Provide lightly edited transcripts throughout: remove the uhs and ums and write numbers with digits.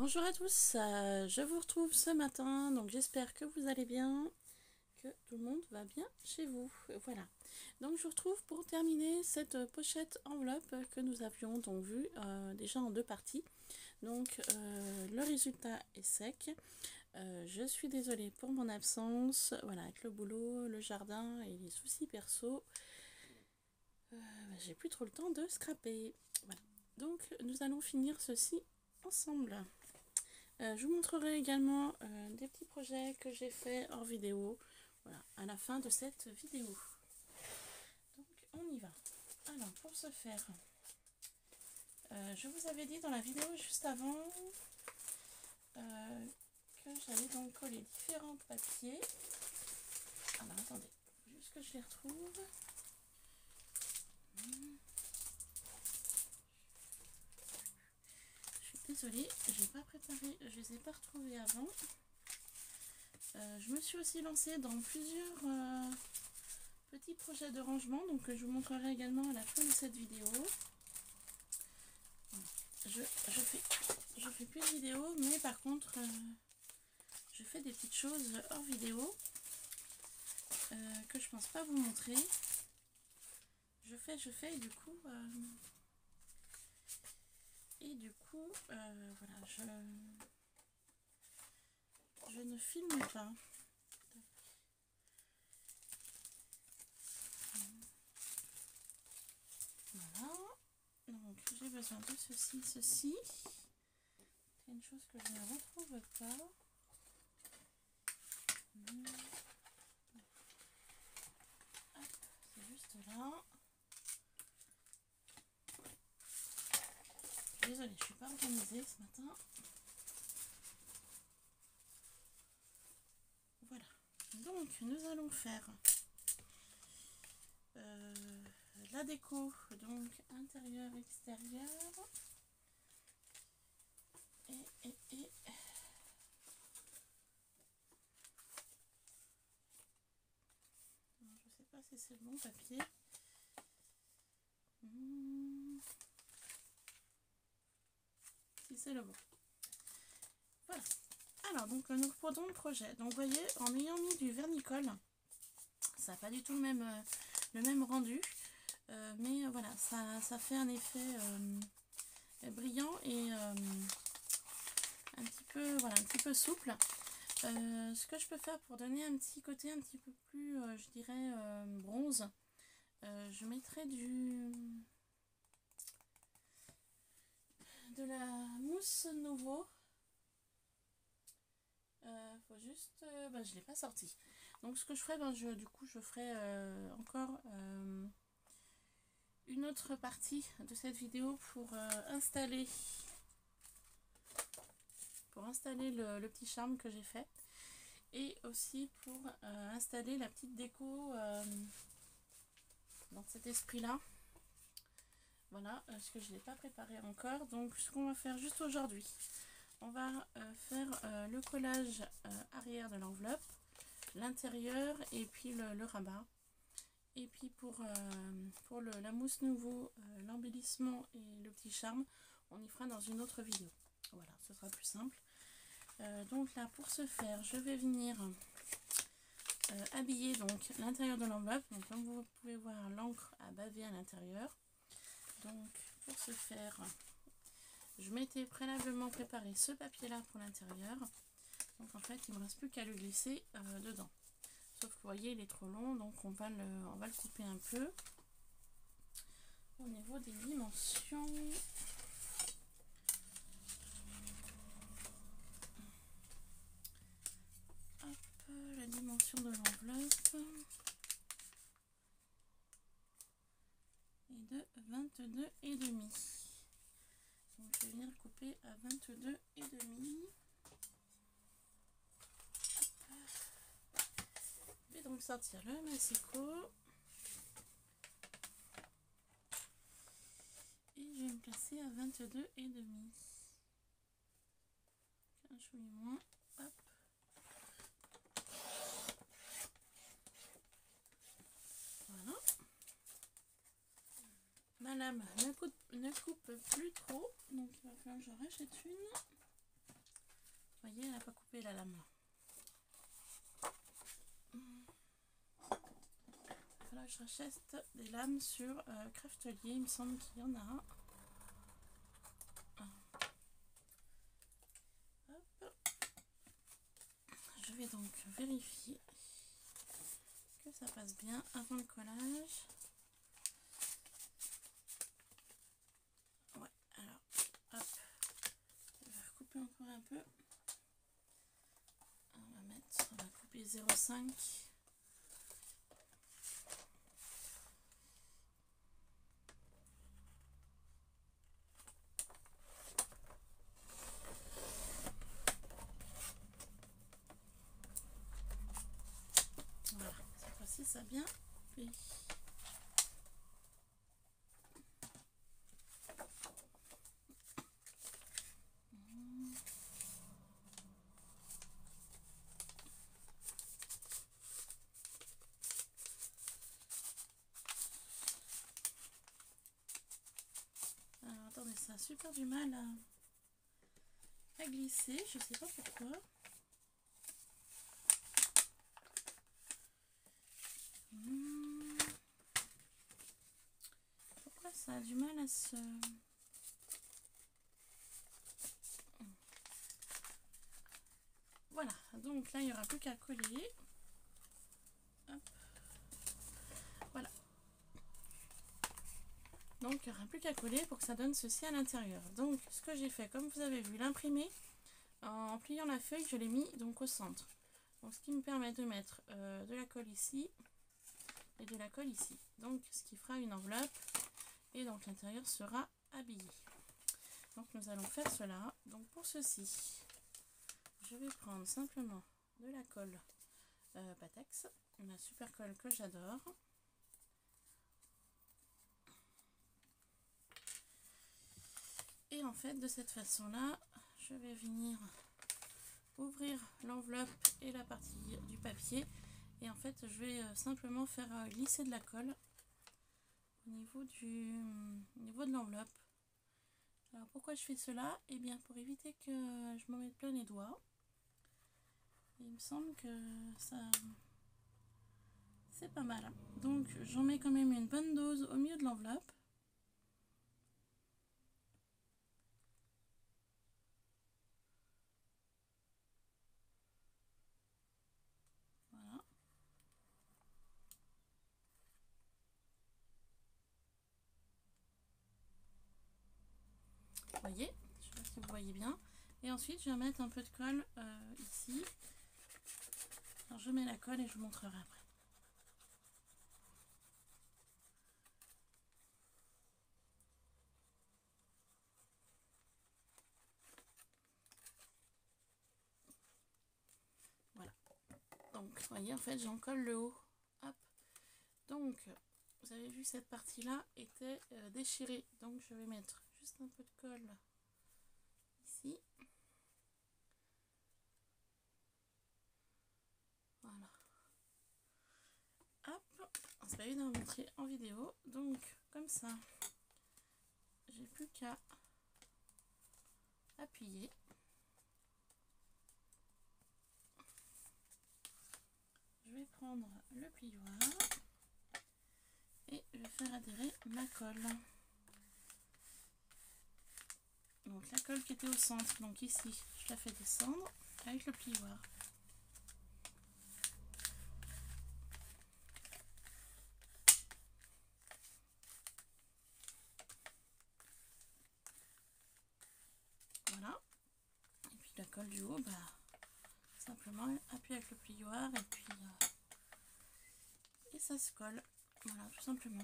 Bonjour à tous, je vous retrouve ce matin, donc j'espère que vous allez bien, que tout le monde va bien chez vous. Voilà, donc je vous retrouve pour terminer cette pochette enveloppe que nous avions donc vue déjà en deux parties. Donc le résultat est sec, je suis désolée pour mon absence, voilà, avec le boulot, le jardin et les soucis perso, j'ai plus trop le temps de scraper. Voilà, donc nous allons finir ceci ensemble. Je vous montrerai également des petits projets que j'ai fait hors vidéo, voilà, à la fin de cette vidéo. Donc on y va. Alors pour ce faire, je vous avais dit dans la vidéo juste avant que j'allais donc coller différents papiers. Alors attendez, juste que je les retrouve. Je suis désolée, j'ai pas préparé, je les ai pas retrouvés avant. Je me suis aussi lancée dans plusieurs petits projets de rangement, donc je vous montrerai également à la fin de cette vidéo. Je fais plus de vidéos, mais par contre je fais des petites choses hors vidéo que je pense pas vous montrer. Je fais et du coup voilà, je ne filme pas. Voilà, donc j'ai besoin de ceci. C'est une chose que je ne retrouve pas. C'est juste là. Désolée, je suis pas organisée ce matin. Voilà, donc nous allons faire la déco, donc intérieur, extérieur. Et je sais pas si c'est le bon papier. Si c'est le bon. Voilà. Alors donc nous reprenons le projet. Donc vous voyez, en ayant mis du vernicole, ça n'a pas du tout le même rendu. Mais voilà, ça fait un effet brillant et un petit peu souple. Ce que je peux faire pour donner un petit côté un petit peu plus, je dirais, bronze, je mettrai de la mousse Nouveau. Faut juste, je l'ai pas sorti. Donc ce que je ferai, du coup je ferai encore une autre partie de cette vidéo pour installer le petit charme que j'ai fait, et aussi pour installer la petite déco dans cet esprit là. Voilà, parce que je ne l'ai pas préparé encore. Donc ce qu'on va faire juste aujourd'hui, on va faire le collage arrière de l'enveloppe, l'intérieur et puis le rabat. Et puis pour la mousse Nouveau, l'embellissement et le petit charme, on y fera dans une autre vidéo. Voilà, ce sera plus simple. Donc là, pour ce faire, je vais venir habiller donc l'intérieur de l'enveloppe. Donc comme vous pouvez voir, l'encre a bavé à l'intérieur. Donc pour ce faire, je m'étais préalablement préparé ce papier là pour l'intérieur. Donc en fait, il ne me reste plus qu'à le glisser dedans. Sauf que vous voyez, il est trop long, donc on va le couper un peu. Au niveau des dimensions, hop, la dimension de l'enveloppe est de 22,5. Donc je vais venir le couper à 22,5. Je vais donc sortir le massico. Et je vais me placer à 22,5. Un chouï moins. Hop. Voilà. Ma lame ne coupe plus trop, donc il va falloir que j'en rachète une. voyez, elle n'a pas coupé la lame. Voilà, je rachète des lames sur Craftelier, il me semble qu'il y en a. Hop. Je vais donc vérifier que ça passe bien avant le collage. Ouais, alors, hop, je vais recouper encore un peu. On va couper 0,5. Voilà, cette fois-ci ça a bien coupé. Alors attendez, ça a super du mal à glisser, je sais pas pourquoi. Pourquoi ça a du mal à se... Voilà, donc là il n'y aura plus qu'à coller. Hop. Voilà. Donc il n'y aura plus qu'à coller pour que ça donne ceci à l'intérieur. Donc ce que j'ai fait, comme vous avez vu, l'imprimer, en pliant la feuille, je l'ai mis donc au centre. Donc ce qui me permet de mettre de la colle ici et de la colle ici. Donc ce qui fera une enveloppe et donc l'intérieur sera habillé. Donc nous allons faire cela. Donc pour ceci, je vais prendre simplement de la colle Patex, ma super colle que j'adore. Et en fait de cette façon là, je vais venir ouvrir l'enveloppe et la partie du papier et en fait je vais simplement faire glisser de la colle au niveau de l'enveloppe. Alors pourquoi je fais cela? Et bien pour éviter que je m'en mette plein les doigts. Et il me semble que ça c'est pas mal. Donc j'en mets quand même une bonne dose au milieu de l'enveloppe. Voilà. Vous voyez? Je sais pas si vous voyez bien. Et ensuite je vais mettre un peu de colle ici. Alors je mets la colle et je vous montrerai après. Voilà. Donc vous voyez, en fait j'en colle le haut. Hop. Donc vous avez vu, cette partie là était déchirée. Donc je vais mettre juste un peu de colle ici. Voilà. Hop, c'est pas évident à montrer en vidéo. Donc comme ça, j'ai plus qu'à appuyer. Je vais prendre le plioir et je vais faire adhérer ma colle. Donc la colle qui était au centre, donc ici, je la fais descendre avec le plioir. Voilà. Et puis la colle du haut, bah, simplement appuyer avec le plioir et puis et ça se colle. Voilà, tout simplement.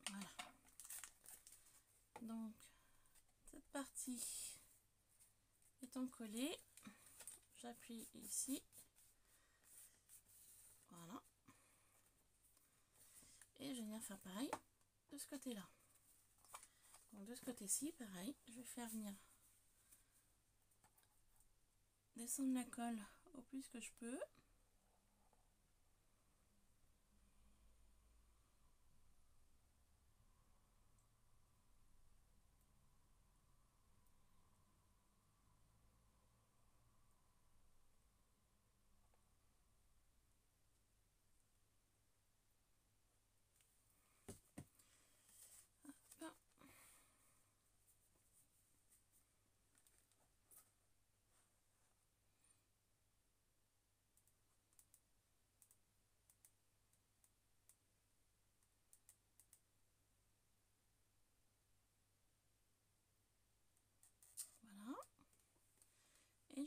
Voilà. Donc cette partie étant collée, j'appuie ici. Voilà. Et je vais venir faire pareil de ce côté là. Donc de ce côté-ci, pareil, je vais faire venir descendre la colle au plus que je peux.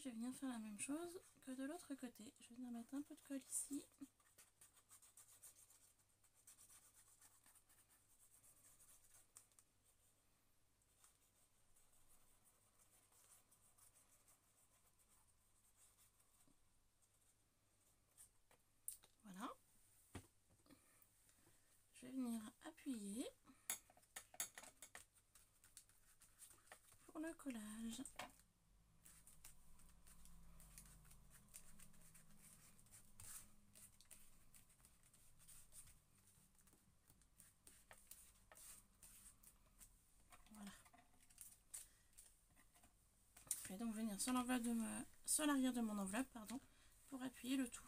je vais venir faire la même chose que de l'autre côté. Je vais venir mettre un peu de colle ici. Voilà. Je vais venir appuyer pour le collage. Voilà. Je vais donc venir sur l'enveloppe de sur l'arrière de mon enveloppe, pardon, pour appuyer le tout.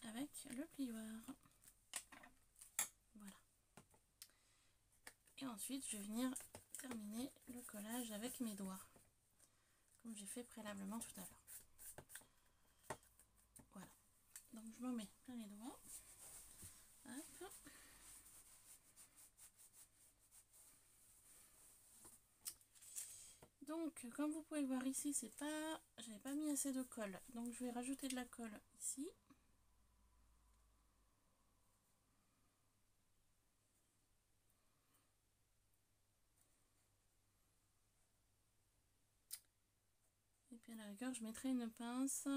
Avec le plioir. Voilà. Et ensuite, je vais venir terminer le collage avec mes doigts, comme j'ai fait préalablement tout à l'heure. Voilà. Donc, je me mets plein les doigts. Hop. Donc, comme vous pouvez le voir ici, j'avais pas mis assez de colle. Donc, je vais rajouter de la colle ici. Et puis à la rigueur, je mettrai une pince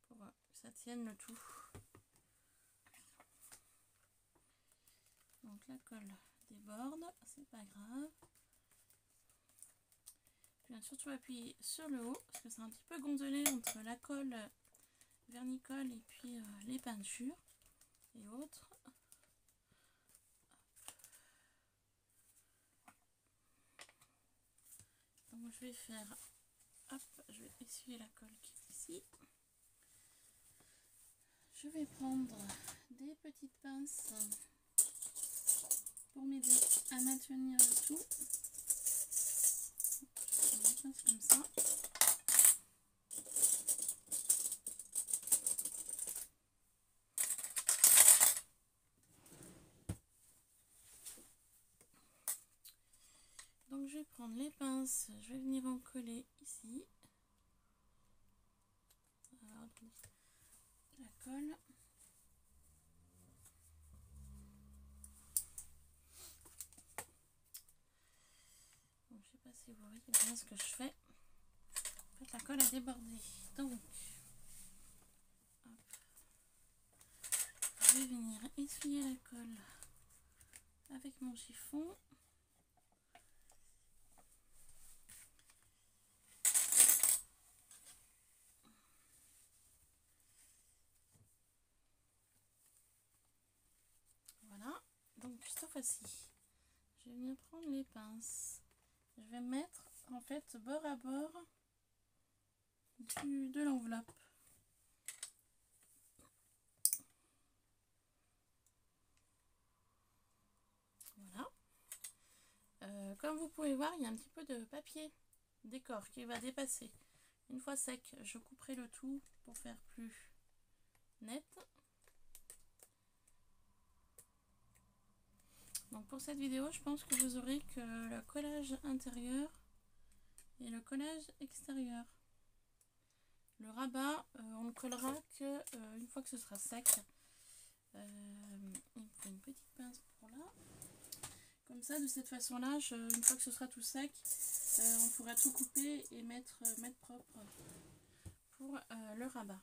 pour que ça tienne le tout. Donc la colle déborde, c'est pas grave. Je viens surtout appuyer sur le haut parce que c'est un petit peu gonflé entre la colle vernicole et puis les peintures et autres. Donc je vais faire, hop, je vais essuyer la colle qui est ici. Je vais prendre des petites pinces pour m'aider à maintenir le tout. Je vais les pinces comme ça. Donc je vais prendre les pinces, je vais venir en coller ici. Alors, la colle. Donc, je sais pas si vous voyez bien ce que je fais. En fait, la colle a débordé. Donc, hop. Je vais venir essuyer la colle avec mon chiffon. Voilà. Donc, cette fois-ci, je vais venir prendre les pinces. Je vais mettre en fait bord à bord de l'enveloppe. Voilà. Comme vous pouvez voir, il y a un petit peu de papier décor qui va dépasser. Une fois sec, je couperai le tout pour faire plus net. Donc pour cette vidéo, je pense que vous aurez que le collage intérieur et le collage extérieur. Le rabat, on ne collera que une fois que ce sera sec. Il me faut une petite pince pour là. Comme ça, de cette façon-là, une fois que ce sera tout sec, on pourra tout couper et mettre propre pour le rabat.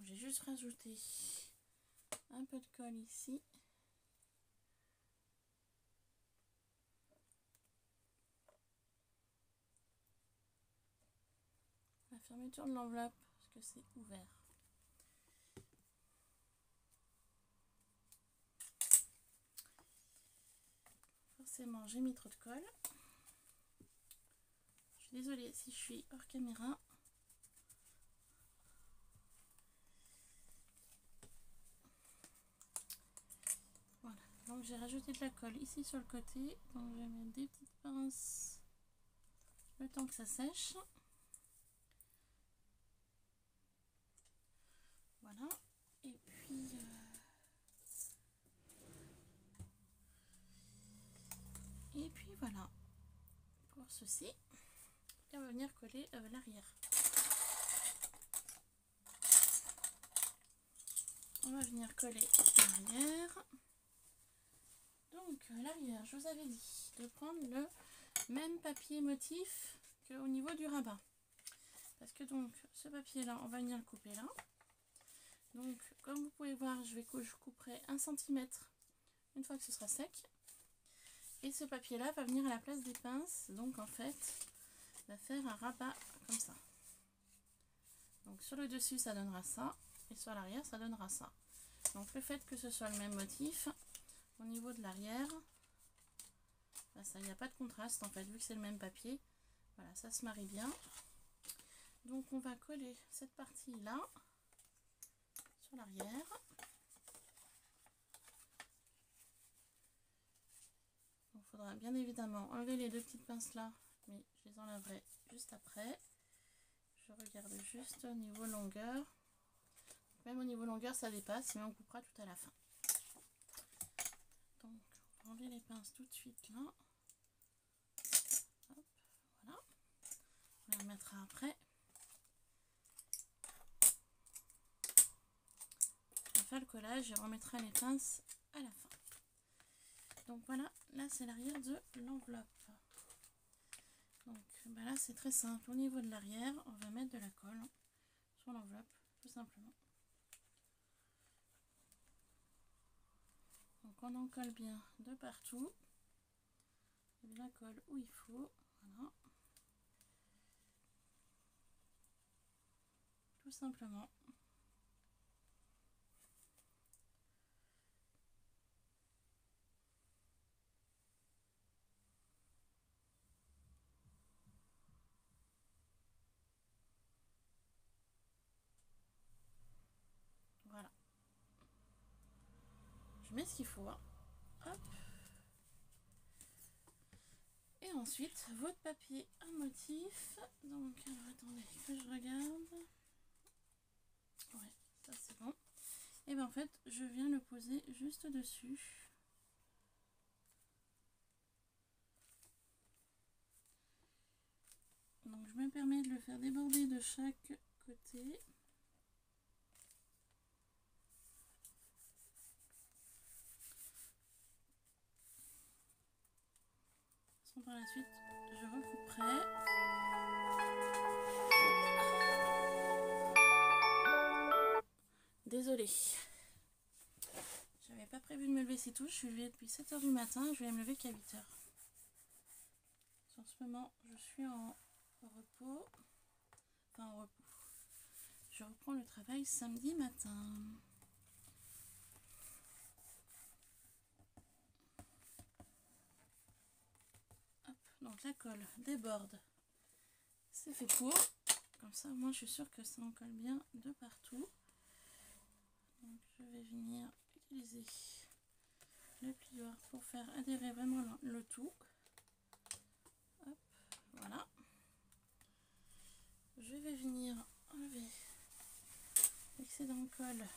J'ai juste rajouté un peu de colle ici. La fermeture de l'enveloppe, parce que c'est ouvert. Forcément, j'ai mis trop de colle. Je suis désolée si je suis hors caméra. Voilà, donc j'ai rajouté de la colle ici sur le côté. Donc je vais mettre des petites pinces le temps que ça sèche. Voilà, et puis ceci. Et on va venir coller l'arrière. On va venir coller l'arrière. Donc l'arrière, je vous avais dit de prendre le même papier motif qu'au niveau du rabat. Parce que donc ce papier là, on va venir le couper là. Donc comme vous pouvez voir, je couperai 1 cm une fois que ce sera sec. Et ce papier là va venir à la place des pinces. Donc en fait, va faire un rabat comme ça. Donc sur le dessus ça donnera ça. Et sur l'arrière ça donnera ça. Donc le fait que ce soit le même motif, au niveau de l'arrière, ça, il n'y a pas de contraste en fait, vu que c'est le même papier. Voilà, ça se marie bien. Donc on va coller cette partie là sur l'arrière. Il faudra bien évidemment enlever les 2 petites pinces là, mais je les enlèverai juste après. Je regarde juste au niveau longueur. Même au niveau longueur ça dépasse, mais on coupera tout à la fin. Donc on va enlever les pinces tout de suite là. Hop, voilà. On les remettra après. On va faire le collage et on remettra les pinces à la fin. Donc voilà, là c'est l'arrière de l'enveloppe. Donc là c'est très simple. Au niveau de l'arrière, on va mettre de la colle sur l'enveloppe, tout simplement. Donc on en colle bien de partout. Et de la colle où il faut. Voilà. Tout simplement. Voilà. Je mets ce qu'il faut. Hein. Hop. Et ensuite, votre papier à motif. Donc, alors attendez que je regarde. Ouais, ça c'est bon. Et bien en fait, je viens le poser juste dessus. Donc, je me permets de le faire déborder de chaque côté. Par la suite, je recouperai. Désolée. J'avais pas prévu de me lever si tôt. Je suis levée depuis 7 h du matin. Je vais me lever qu'à 8 h. En ce moment, je suis en repos. Enfin, en repos. Je reprends le travail samedi matin. Hop, donc la colle déborde. C'est fait pour. Comme ça, moi, je suis sûre que ça en colle bien de partout. Donc, je vais venir utiliser le plioir pour faire adhérer vraiment le tout. Hop, voilà. Je vais venir enlever l'excédent de colle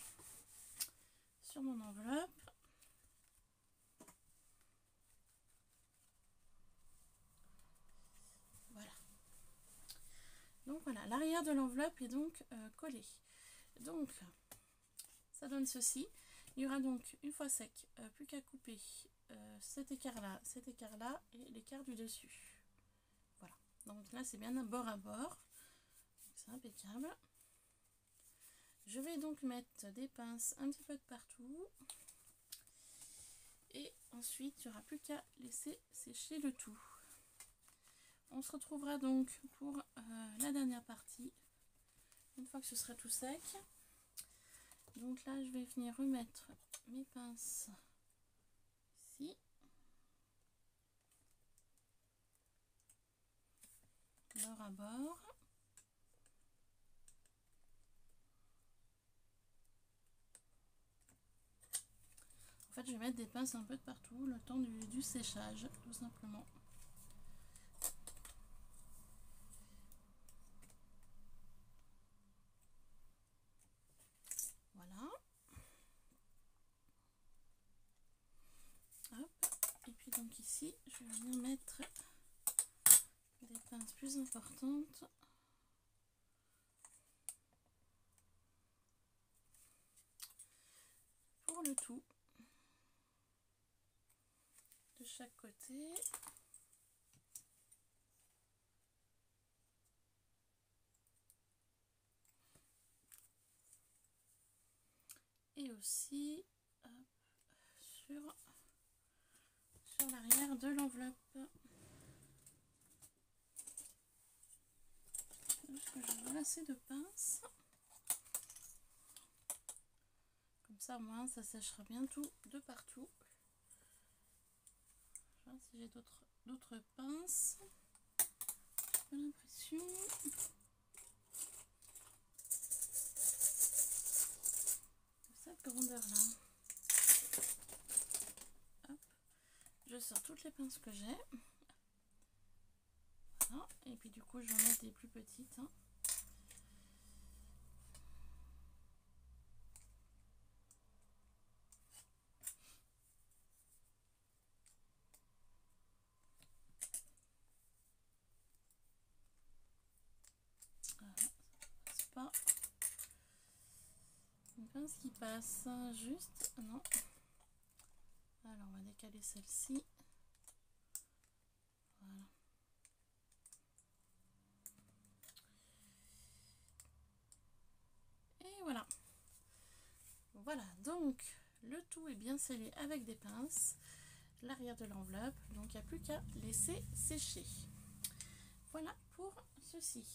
sur mon enveloppe. Voilà. Donc voilà, l'arrière de l'enveloppe est donc collé. Donc, ça donne ceci. Il y aura donc, une fois sec, plus qu'à couper cet écart-là et l'écart du dessus. Voilà. Donc là, c'est bien bord à bord. C'est impeccable. Je vais donc mettre des pinces un petit peu de partout. Et ensuite, il n'y aura plus qu'à laisser sécher le tout. On se retrouvera donc pour la dernière partie, une fois que ce sera tout sec. Donc là, je vais venir remettre mes pinces ici. Bord à bord. En fait, je vais mettre des pinces un peu de partout le temps du séchage, tout simplement. Voilà. Hop. Et puis donc ici, je vais venir mettre plus importante. Pour le tout. De chaque côté. Et aussi hop, sur l'arrière de l'enveloppe. Juste que je veux assez de pince. Comme ça au moins ça séchera bien tout de partout. Je vois si j'ai d'autres pinces. J'ai l'impression. Cette grandeur là. Hop. Je sors toutes les pinces que j'ai. Voilà. Et puis du coup je vais en mettre des plus petites. Hein. Voilà, ça passe pas. Une pince qui passe juste. Non. Alors on va décaler celle-ci. Voilà. Et voilà. Voilà, donc le tout est bien scellé avec des pinces. L'arrière de l'enveloppe, donc il n'y a plus qu'à laisser sécher. Voilà pour ceci.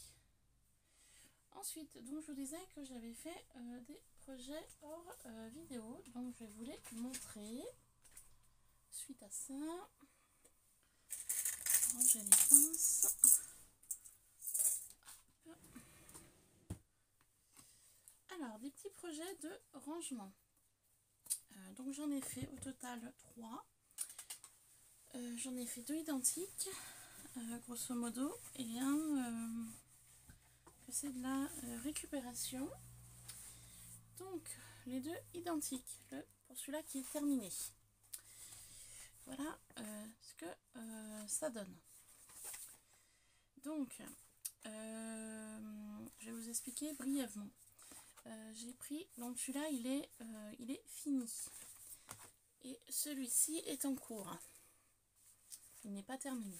Ensuite, donc je vous disais que j'avais fait des projets hors vidéo, donc je vais vous les montrer. Suite à ça, ranger les pinces. Alors, des petits projets de rangement. Donc j'en ai fait au total 3. J'en ai fait 2 identiques, grosso modo, et un que c'est de la récupération. Donc les 2 identiques, pour celui-là qui est terminé. Voilà ce que ça donne. Donc je vais vous expliquer brièvement. J'ai pris, donc celui-là il est fini. Et celui-ci est en cours. Il n'est pas terminé.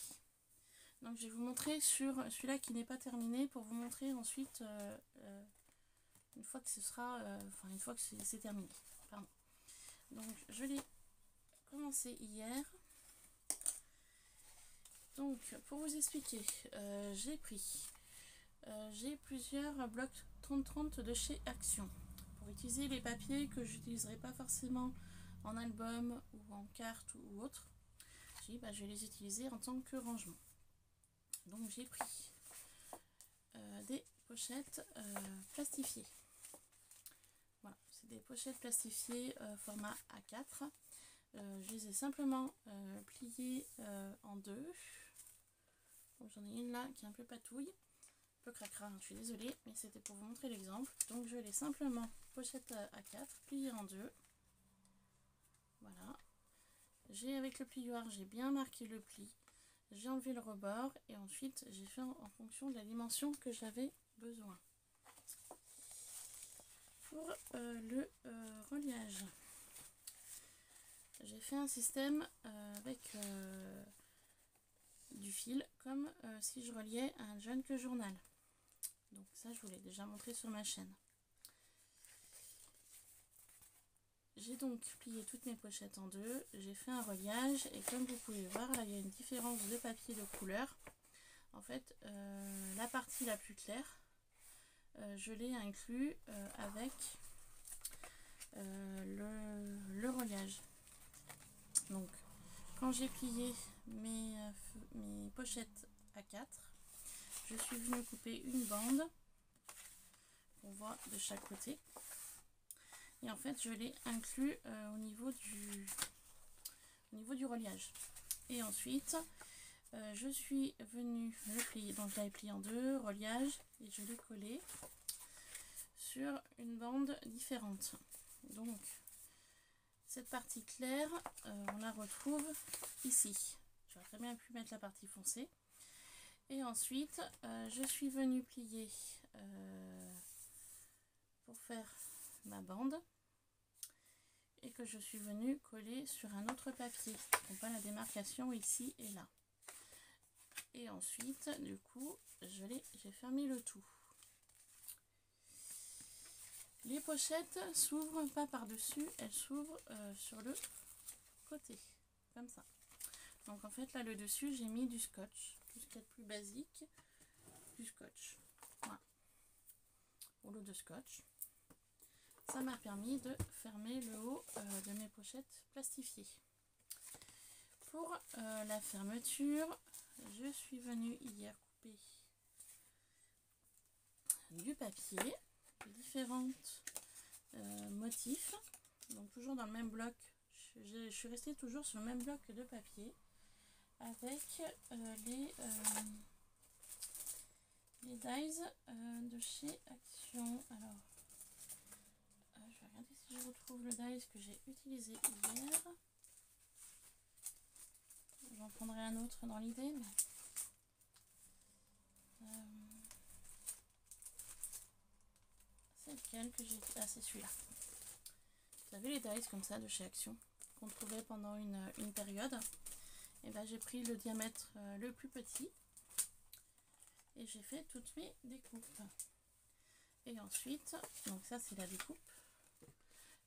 Donc je vais vous montrer sur celui-là qui n'est pas terminé pour vous montrer ensuite une fois que ce sera, une fois que c'est terminé. Pardon. Donc je l'ai commencé hier. Donc pour vous expliquer, j'ai plusieurs blocs 30-30 de chez Action pour utiliser les papiers que j'utiliserai pas forcément en album ou en carte ou autre. Je vais les utiliser en tant que rangement. Donc j'ai pris des pochettes plastifiées. Voilà, c'est des pochettes plastifiées format A4. Je les ai simplement pliées en 2. J'en ai une là qui est un peu patouille, un peu cracra, je suis désolée, mais c'était pour vous montrer l'exemple. Donc je l'ai simplement pochette A4 pliée en 2. Voilà. Avec le plioir, j'ai bien marqué le pli. J'ai enlevé le rebord et ensuite j'ai fait en fonction de la dimension que j'avais besoin. Pour le reliage, j'ai fait un système avec du fil comme si je reliais un Junk Journal. Donc ça je vous l'ai déjà montré sur ma chaîne. J'ai donc plié toutes mes pochettes en 2, j'ai fait un reliage et comme vous pouvez voir là il y a une différence de papier de couleur. En fait la partie la plus claire je l'ai inclus avec le reliage. Donc quand j'ai plié mes pochettes A4, je suis venue couper une bande qu'on voit de chaque côté. Et en fait, je l'ai inclus au niveau du reliage. Et ensuite, je suis venue le plier. Donc, je l'avais plié en 2, reliage, et je l'ai collé sur une bande différente. Donc, cette partie claire, on la retrouve ici. J'aurais très bien pu mettre la partie foncée. Et ensuite, je suis venue plier pour faire ma bande et que je suis venue coller sur un autre papier. On voit la démarcation ici et là. Et ensuite, du coup, j'ai fermé le tout. Les pochettes s'ouvrent pas par-dessus, elles s'ouvrent sur le côté, comme ça. Donc en fait, là, le dessus, j'ai mis du scotch, tout ce qui est plus basique, du scotch. Voilà. Rouleau de scotch. Ça m'a permis de fermer le haut de mes pochettes plastifiées. Pour la fermeture, je suis venue hier couper du papier de différentes motifs. Donc toujours dans le même bloc. Je suis restée toujours sur le même bloc de papier avec les dies de chez Action. Alors, je vais regarder si je retrouve le dies que j'ai utilisé hier. J'en prendrai un autre dans l'idée, mais c'est lequel que j'ai... Ah, c'est celui-là. Vous avez les dies comme ça de chez Action qu'on trouvait pendant une période. Et ben j'ai pris le diamètre le plus petit et j'ai fait toutes mes découpes. Et ensuite, donc ça c'est la découpe.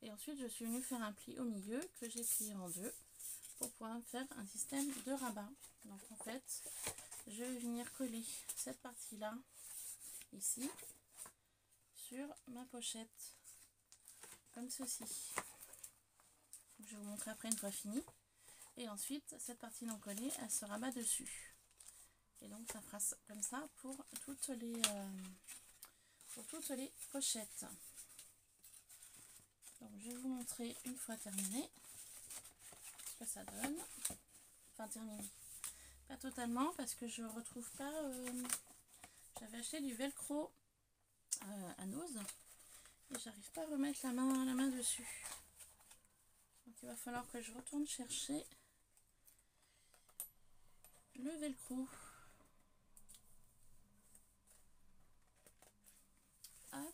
Et ensuite je suis venue faire un pli au milieu que j'ai plié en deux pour pouvoir faire un système de rabat. Donc en fait, je vais venir coller cette partie-là ici sur ma pochette comme ceci. Donc, je vais vous montrer après une fois fini. Et ensuite, cette partie non collée, elle se rabat dessus. Et donc, ça fera comme ça pour toutes les pochettes. Donc, je vais vous montrer une fois terminé ce que ça donne. Enfin, terminé. Pas totalement parce que je retrouve pas... J'avais acheté du velcro à Nose et j'arrive pas à remettre la main dessus. Donc, il va falloir que je retourne chercher le velcro. Hop.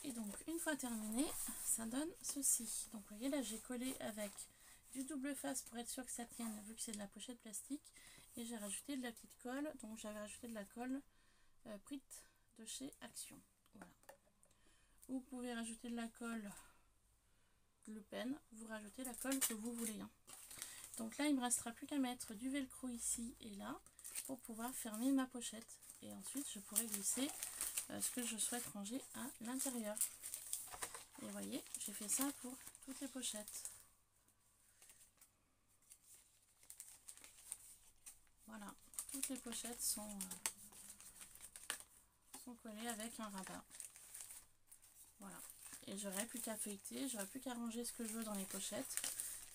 Et donc une fois terminé, ça donne ceci. Donc vous voyez là, j'ai collé avec du double face pour être sûr que ça tienne vu que c'est de la pochette plastique. Et j'ai rajouté de la petite colle. Donc j'avais rajouté de la colle Prit de chez Action. Voilà. Vous pouvez rajouter de la colle Glue Pen. Vous rajoutez la colle que vous voulez. Hein. Donc là, il me restera plus qu'à mettre du velcro ici et là pour pouvoir fermer ma pochette. Et ensuite, je pourrai glisser ce que je souhaite ranger à l'intérieur. Et vous voyez, j'ai fait ça pour toutes les pochettes. Voilà, toutes les pochettes sont collées avec un rabat. Voilà. Et j'aurais plus qu'à feuilleter, j'aurais plus qu'à ranger ce que je veux dans les pochettes,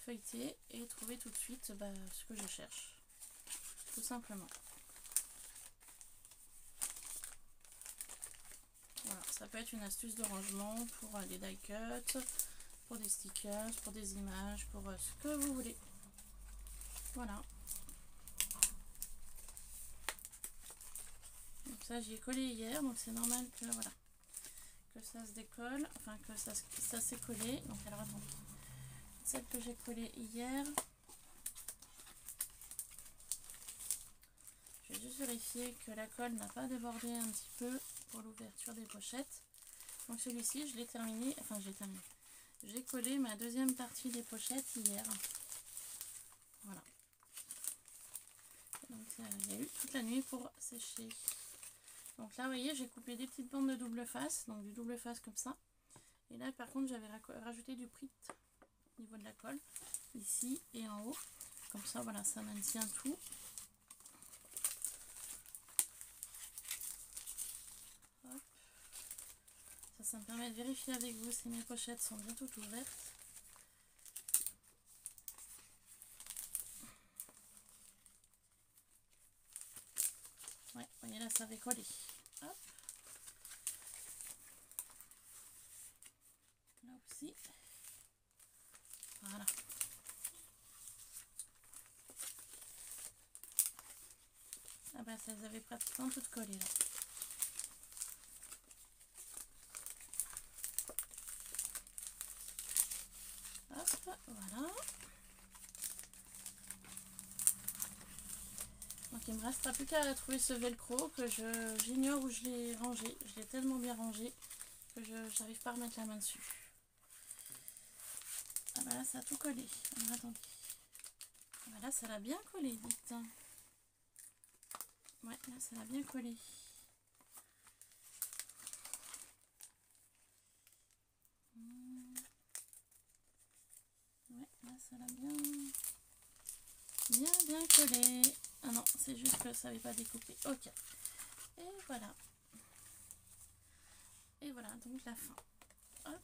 feuilleter et trouver tout de suite ce que je cherche. Tout simplement. Voilà, ça peut être une astuce de rangement pour des die cuts, pour des stickers, pour des images, pour ce que vous voulez. Voilà. Donc ça j'y ai collé hier, donc c'est normal que voilà que ça se décolle, enfin que ça s'est collé. Donc alors attendez, celle que j'ai collée hier, je vais juste vérifier que la colle n'a pas débordé un petit peu pour l'ouverture des pochettes. Donc celui-ci je l'ai terminé, enfin j'ai collé ma deuxième partie des pochettes hier. Voilà. Donc il y a eu toute la nuit pour sécher. Donc là, vous voyez, j'ai coupé des petites bandes de double face, donc du double face comme ça. Et là, par contre, j'avais rajouté du Prit au niveau de la colle, ici et en haut. Comme ça, voilà, ça maintient tout. Hop. Ça me permet de vérifier avec vous si mes pochettes sont bien toutes ouvertes. Ouais, vous voyez là, ça avait collé. Hop. Là aussi. Voilà. avaient pratiquement toutes collé là. Hop, voilà. Donc il me restera plus qu'à trouver ce velcro que j'ignore où je l'ai rangé. Je l'ai tellement bien rangé que je n'arrive pas à remettre la main dessus. Ah bah là ça a tout collé. Alors attendez. Ah bah là ça l'a bien collé, dites. Ouais, là ça l'a bien collé. Ouais, là ça l'a bien collé. Ah non, c'est juste que ça n'avait pas découpé. Ok. Et voilà. Et voilà, donc la fin. Hop.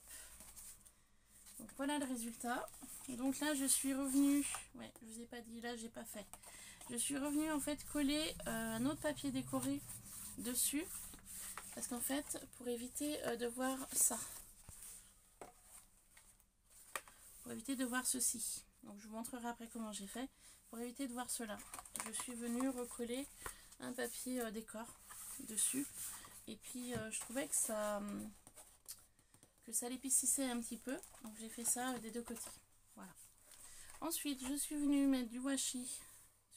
Donc voilà le résultat. Donc là je suis revenue. Ouais, je vous ai pas dit, là j'ai pas fait. Je suis revenue en fait coller un autre papier décoré dessus. Parce qu'en fait, pour éviter de voir ça. Pour éviter de voir ceci. Donc je vous montrerai après comment j'ai fait. Pour éviter de voir cela, je suis venue recoller un papier décor dessus. Et puis je trouvais que ça l'épaississait un petit peu. Donc j'ai fait ça des deux côtés. Voilà. Ensuite, je suis venue mettre du washi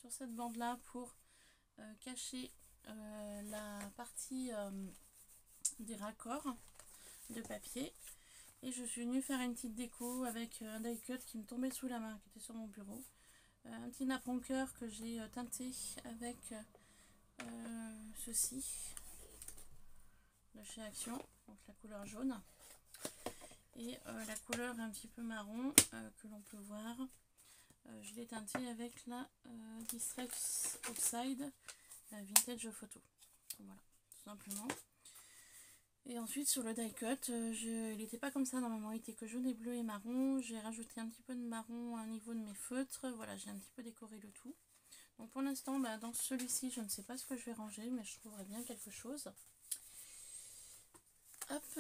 sur cette bande là pour cacher la partie des raccords de papier. Et je suis venue faire une petite déco avec un die cut qui me tombait sous la main, qui était sur mon bureau. Un petit napperon cœur que j'ai teinté avec ceci de chez Action, donc la couleur jaune. Et la couleur un petit peu marron que l'on peut voir. Je l'ai teinté avec la Distress Oxide Vintage Photo. Voilà, tout simplement. Et ensuite sur le die cut, il n'était pas comme ça normalement, il était que jaune et bleu et marron. J'ai rajouté un petit peu de marron au niveau de mes feutres. Voilà, j'ai un petit peu décoré le tout. Donc pour l'instant, dans celui-ci, je ne sais pas ce que je vais ranger, mais je trouverai bien quelque chose. Hop,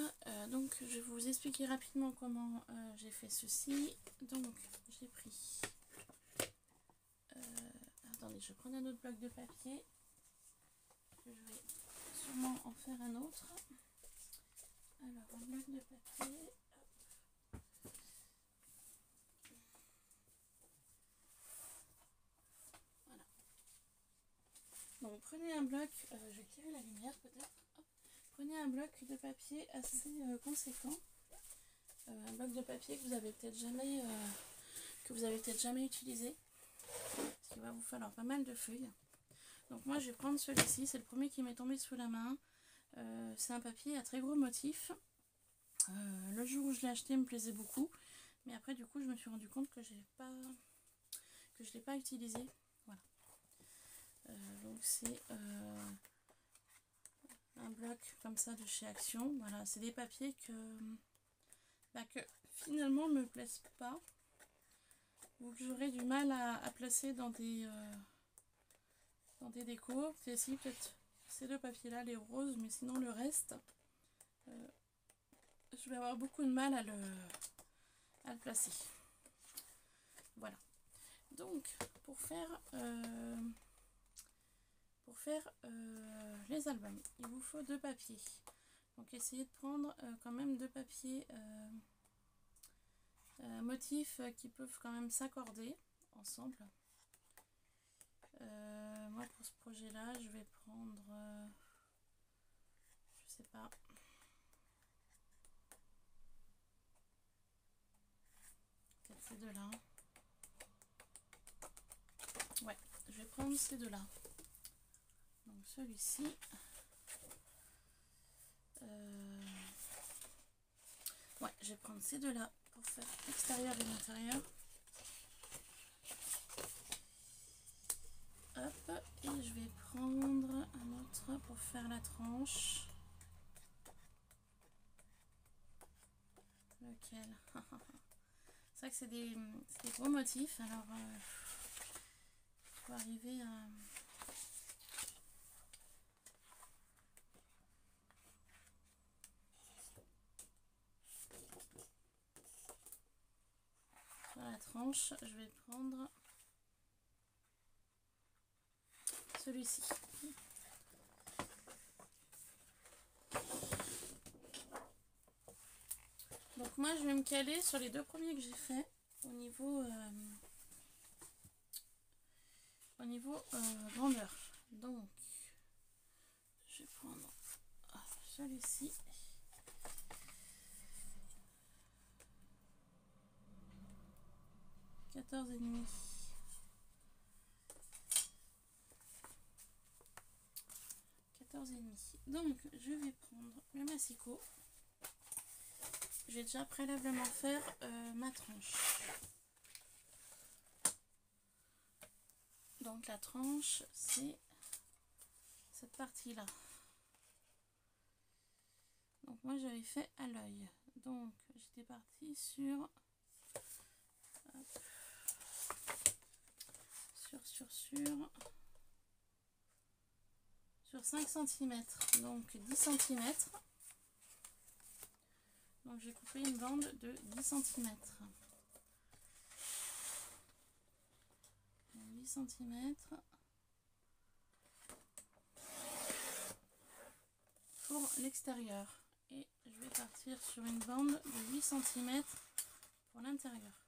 donc je vais vous expliquer rapidement comment j'ai fait ceci. Donc j'ai pris... attendez, je prends un autre bloc de papier. Je vais sûrement en faire un autre. Alors, un bloc de papier. Voilà. Donc, prenez un bloc, je vais tirer la lumière peut-être. Prenez un bloc de papier assez conséquent. Un bloc de papier que vous avez peut-être jamais utilisé. Parce qu'il va vous falloir pas mal de feuilles. Donc moi je vais prendre celui-ci, c'est le premier qui m'est tombé sous la main. C'est un papier à très gros motifs. Le jour où je l'ai acheté, il me plaisait beaucoup, mais après du coup je me suis rendu compte que je l'ai pas utilisé. Voilà. Donc c'est un bloc comme ça de chez Action. Voilà, c'est des papiers que finalement me plaisent pas, ou que j'aurais du mal à placer dans des décos. C'est si peut-être ces deux papiers là, les roses, mais sinon le reste je vais avoir beaucoup de mal à le placer. Voilà. Donc pour faire les albums, il vous faut deux papiers. Donc essayez de prendre quand même deux papiers motifs qui peuvent quand même s'accorder ensemble. Moi pour ce projet là je vais prendre je sais pas, peut-être ces deux là. Ouais, je vais prendre ces deux là. Donc celui-ci ouais, je vais prendre ces deux là pour faire extérieur et l'intérieur. Hop, et je vais prendre un autre pour faire la tranche. Lequel? C'est vrai que c'est des gros motifs, alors il faut arriver à... Sur la tranche, je vais prendre celui-ci. moi je vais me caler sur les deux premiers que j'ai fait au niveau grandeur. Donc je vais prendre celui-ci. « 14,5 ». Donc je vais prendre le massicot. J'ai déjà préalablement faire ma tranche. Donc la tranche, c'est cette partie là. Donc moi j'avais fait à l'œil. Donc j'étais partie sur sur 5 cm, donc 10 cm. Donc j'ai coupé une bande de 10 cm. 10 cm pour l'extérieur. Et je vais partir sur une bande de 8 cm pour l'intérieur.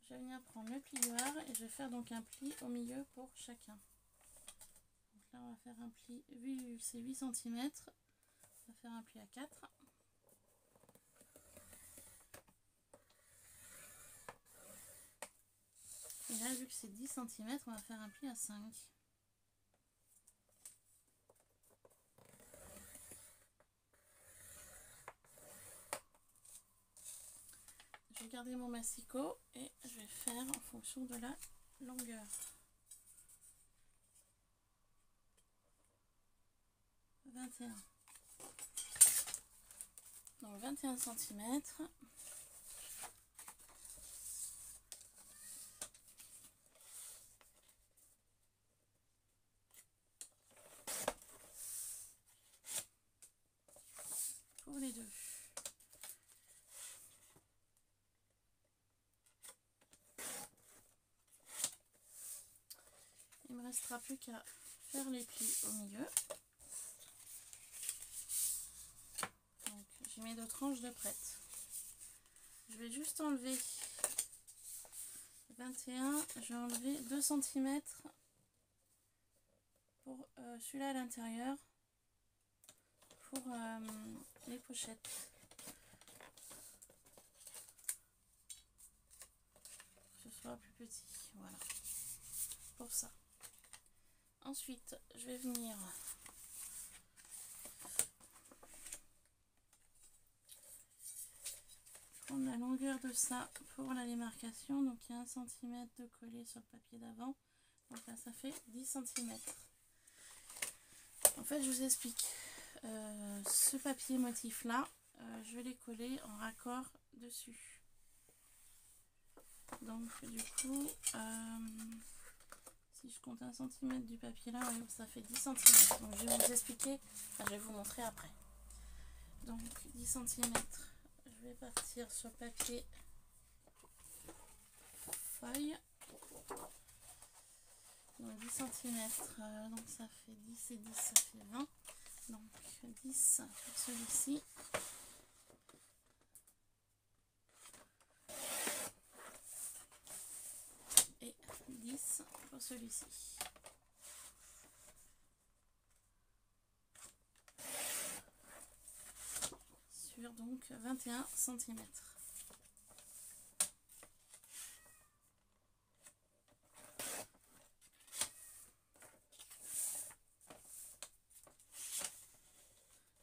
Je vais venir prendre le plieur et je vais faire donc un pli au milieu pour chacun. Donc là on va faire un pli, vu c'est 8 cm, on va faire un pli à 4. Et là vu que c'est 10 cm, on va faire un pli à 5. Je vais garder mon massicot et je vais faire en fonction de la longueur. 21. Donc 21 cm. Pour les deux. Il me restera plus qu'à faire les plis au milieu. Donc j'ai mes deux tranches de prête. Je vais juste enlever 21, je vais enlever 2 cm pour celui-là à l'intérieur pour les pochettes. Que ce soit plus petit, voilà, pour ça. Ensuite, je vais venir prendre la longueur de ça pour la démarcation. Donc il y a 1 cm de collé sur le papier d'avant. Donc là, ça fait 10 cm. En fait, je vous explique. Ce papier motif là, je vais les coller en raccord dessus. Donc du coup, si je compte 1 cm du papier là, ouais, ça fait 10 cm. Donc je vais vous expliquer, enfin, je vais vous montrer après. Donc 10 cm, je vais partir sur papier feuille. Donc 10 cm, donc ça fait 10 et 10, ça fait 20. Donc 10 pour celui-ci. Et 10 pour celui-ci. Sur donc 21 cm.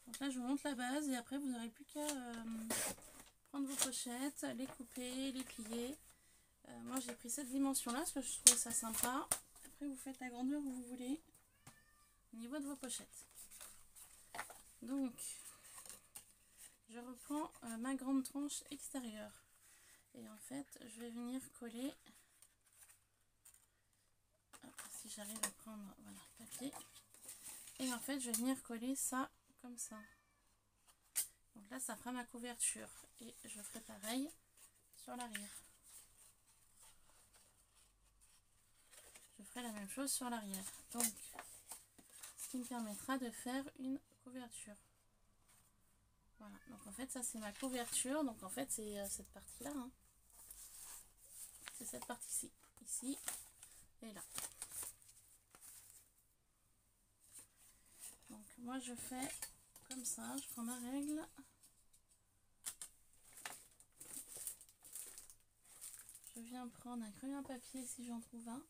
Donc là je vous montre la base et après vous n'aurez plus qu'à prendre vos pochettes, les couper, les plier. Moi j'ai pris cette dimension là parce que je trouvais ça sympa. Après vous faites la grandeur que vous voulez au niveau de vos pochettes. Donc je reprends ma grande tranche extérieure et en fait je vais venir coller, si j'arrive à prendre, voilà, le papier, et en fait je vais venir coller ça comme ça. Donc là ça fera ma couverture et je ferai pareil sur l'arrière. Je ferai la même chose sur l'arrière. Donc ce qui me permettra de faire une couverture. Voilà, donc en fait ça c'est ma couverture, donc en fait c'est cette partie là, hein. C'est cette partie-ci, ici et là. Donc moi je fais comme ça, je prends ma règle. Je viens prendre un crayon à papier si j'en trouve un.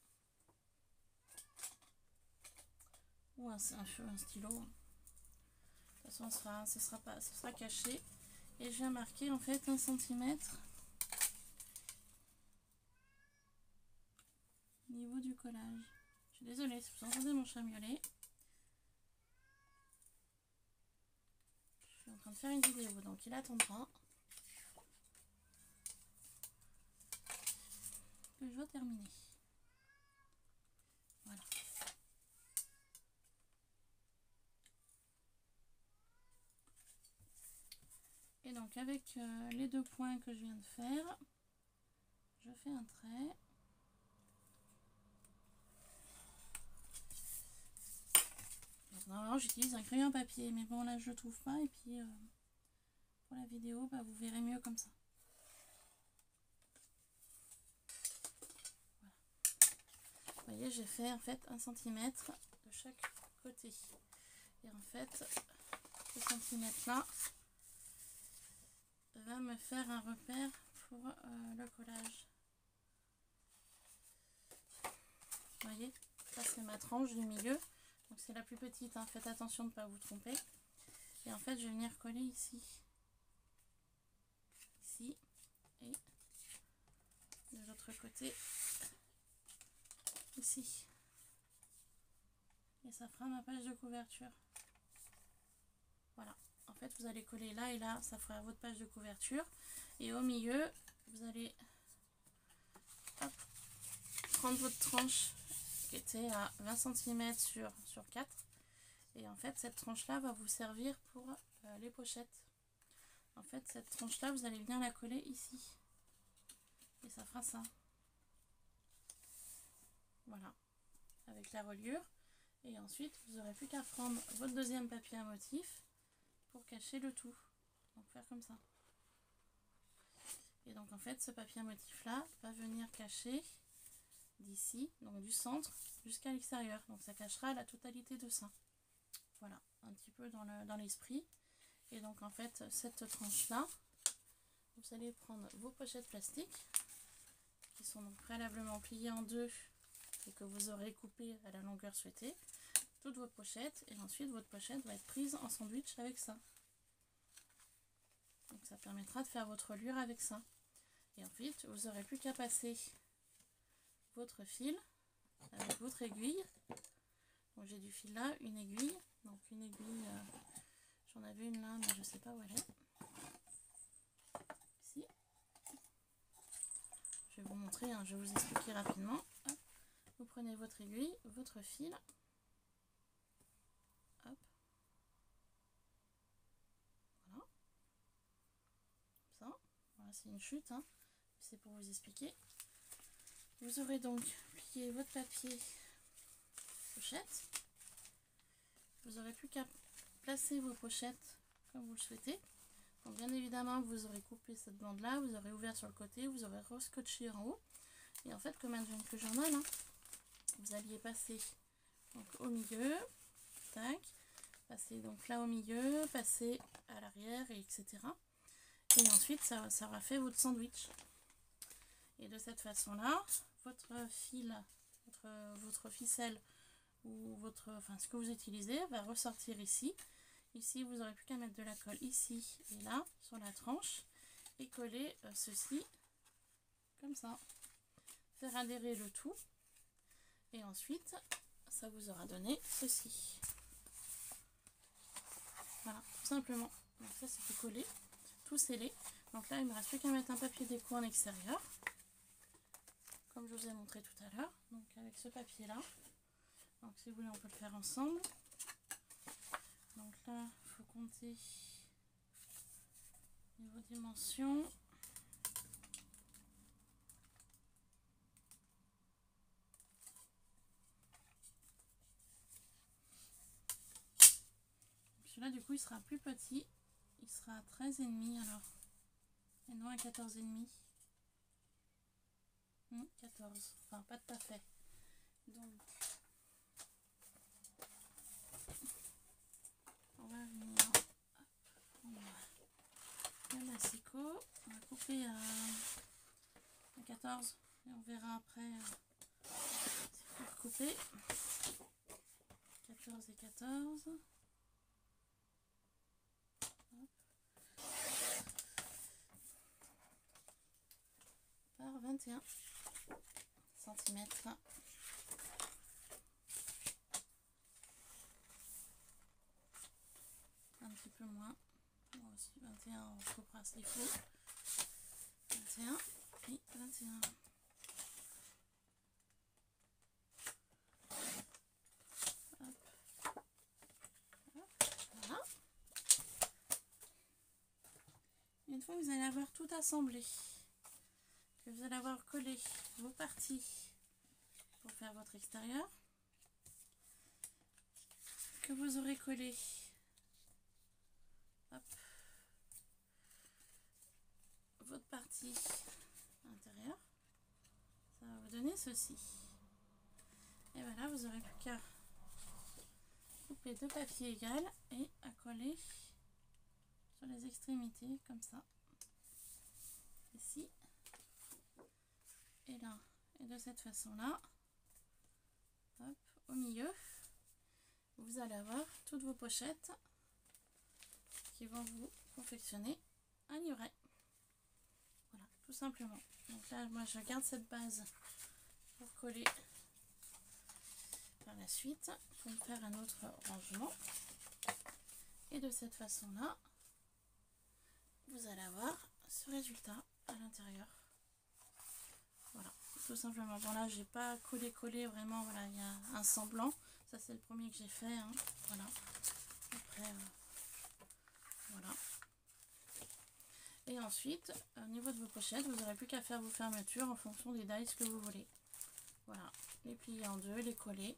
Ou un stylo. De toute façon ce sera caché. Et je viens marquer en fait 1 cm au niveau du collage. Je suis désolée si vous entendez mon chat miauler. Je suis en train de faire une vidéo donc il attendra que je dois terminer. Voilà. Et donc avec les 2 points que je viens de faire, je fais un trait. Donc, normalement j'utilise un crayon à papier, mais bon là je le trouve pas, et puis pour la vidéo bah, vous verrez mieux comme ça. Voilà. Vous voyez, j'ai fait en fait 1 cm de chaque côté. Et en fait, ce centimètre là va me faire un repère pour le collage. Vous voyez, ça c'est ma tranche du milieu. Donc c'est la plus petite, hein. Faites attention de ne pas vous tromper. Et en fait, je vais venir coller ici. Ici. Et de l'autre côté. Ici. Et ça fera ma page de couverture. Voilà. En fait, vous allez coller là et là, ça fera votre page de couverture. Et au milieu, vous allez hop, prendre votre tranche qui était à 20 cm sur 4. Et en fait, cette tranche-là va vous servir pour les pochettes. En fait, cette tranche-là, vous allez bien la coller ici. Et ça fera ça. Voilà. Avec la reliure. Et ensuite, vous n'aurez plus qu'à prendre votre deuxième papier à motif pour cacher le tout. Donc faire comme ça. Et donc en fait, ce papier à motif là va venir cacher d'ici, donc du centre jusqu'à l'extérieur. Donc ça cachera la totalité de ça. Voilà, un petit peu dans l'esprit. Et donc en fait, cette tranche là, vous allez prendre vos pochettes plastiques qui sont donc préalablement pliées en 2 et que vous aurez coupé à la longueur souhaitée. Toutes vos pochettes, et ensuite votre pochette va être prise en sandwich avec ça. Donc ça permettra de faire votre reliure avec ça. Et ensuite, vous n'aurez plus qu'à passer votre fil avec votre aiguille. Donc j'ai du fil là, une aiguille. Donc une aiguille, j'en avais une là, mais je ne sais pas où elle est. Ici. Je vais vous montrer, hein, je vais vous expliquer rapidement. Hop. Vous prenez votre aiguille, votre fil. Hop. Voilà. Ça. Voilà, c'est une chute, hein. C'est pour vous expliquer. Vous aurez donc plié votre papier pochette. Vous n'aurez plus qu'à placer vos pochettes comme vous le souhaitez. Donc bien évidemment, vous aurez coupé cette bande là, vous aurez ouvert sur le côté, vous aurez rescotché en haut. Et en fait, comme advienne que j'en ai là, vous alliez passer donc au milieu, tac, passer donc là au milieu, passer à l'arrière, et etc. Et ensuite, ça aura fait votre sandwich. Et de cette façon-là, votre fil, votre ficelle ou ce que vous utilisez va ressortir ici. Ici, vous n'aurez plus qu'à mettre de la colle ici et là sur la tranche et coller ceci comme ça. Faire adhérer le tout et ensuite, ça vous aura donné ceci. Voilà, tout simplement. Donc ça, c'est tout collé, tout scellé. Donc là, il ne me reste plus qu'à mettre un papier déco en extérieur. Comme je vous ai montré tout à l'heure, donc avec ce papier là. Donc si vous voulez, on peut le faire ensemble. Donc là, il faut compter niveau dimension. celui-là du coup il sera plus petit, il sera à 13,5 alors, et non à 14,5. 14, enfin pas tout à fait. Donc on va venir, hop, on va le massicot, on va couper à 14 et on verra après si faut couper. 14 et 14. Hop. Par 21 cm. Un petit peu moins. Moi aussi 21, on coupera s'il faut. 21 et 21. Voilà. Une fois que vous allez avoir tout assemblé, que vous allez avoir collé vos parties pour faire votre extérieur, que vous aurez collé, hop, votre partie intérieure, ça va vous donner ceci. Et voilà, vous n'aurez plus qu'à couper deux papiers égales et à coller sur les extrémités comme ça, ici et là, et de cette façon là, hop, au milieu vous allez avoir toutes vos pochettes qui vont vous confectionner un livret. Voilà, tout simplement. Donc là moi je garde cette base pour coller par la suite pour me faire un autre rangement, et de cette façon là vous allez avoir ce résultat à l'intérieur. Voilà, tout simplement. Bon là j'ai pas collé vraiment, voilà, il y a un semblant, ça c'est le premier que j'ai fait, hein. Voilà, après voilà, et ensuite au niveau de vos pochettes vous n'aurez plus qu'à faire vos fermetures en fonction des dies que vous voulez. Voilà, les plier en deux, les coller,